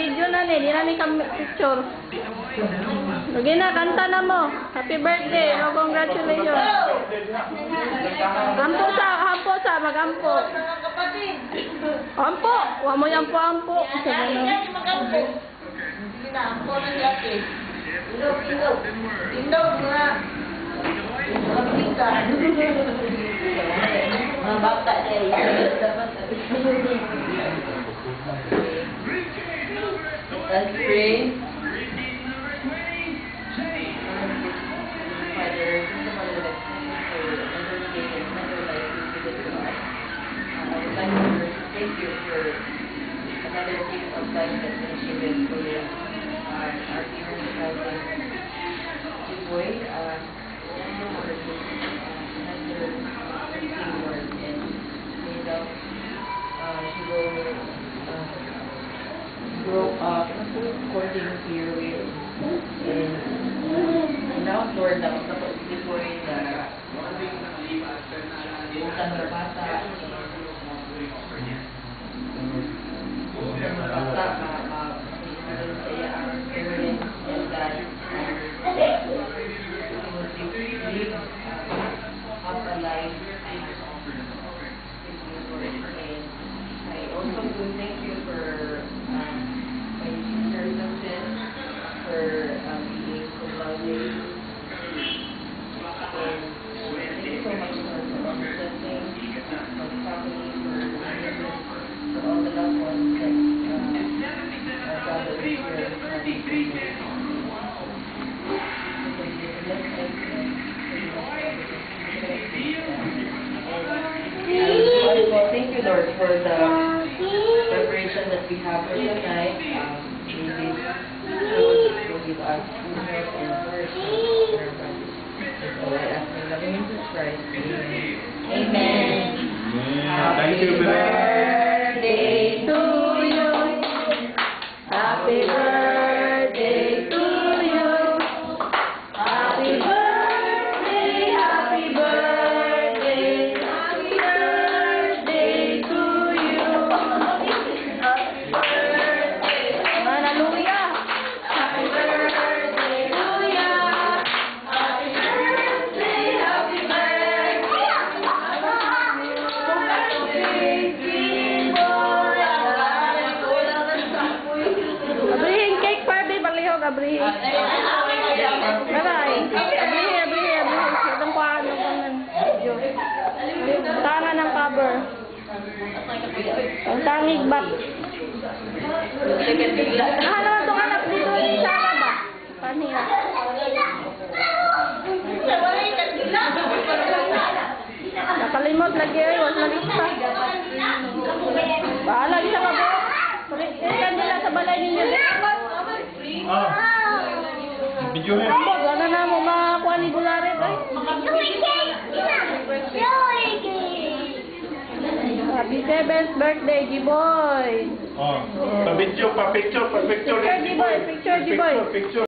video na ni, di na ni picture. Lagi na, kanta na mo. Happy birthday, no, congratulations. Hampo sa, magampo. Hampo, huwag mo yung hampo. Indog nga. Mga bata niya. Let's pray. Thank you for another gift of life that been given to our dear cousin, Jiboy, for his another Lord, and may love she will grow up according to your will. And now, Lord, nakapagod si Jiboy na utang na bata, thank you for my sister Susan for being so lovely, and thank you so much for all the blessings, for the family, for all the loved ones that our brother is here. Thank you, Lord, for the preparation that we have for tonight. May this food will give us good health and nourishment in our bodies. So I ask my loving Jesus Christ. Amen. Amen. Thank you, Birthday to you. Happy birthday to you. Happy birthday, happy birthday, happy birthday to you. Happy birthday, hallelujah. Happy birthday to you. Happy birthday, happy birthday. Abrihin cake party, paglihog, abrihin. Maray. Abrihin. Itong paano ng video. Tangan ng cover. Ang tangig bat. Ano itong anak dito sa ba? Panira. Nakalimot lagi ay, was malista. Bahala, di sa mabo. Ikan nila sa balay ninyo. Video na. Wala na mo makakuha ni Bularet. Happy 7th birthday, Jiboy. Pa-picture. Picture, Jiboy. Picture.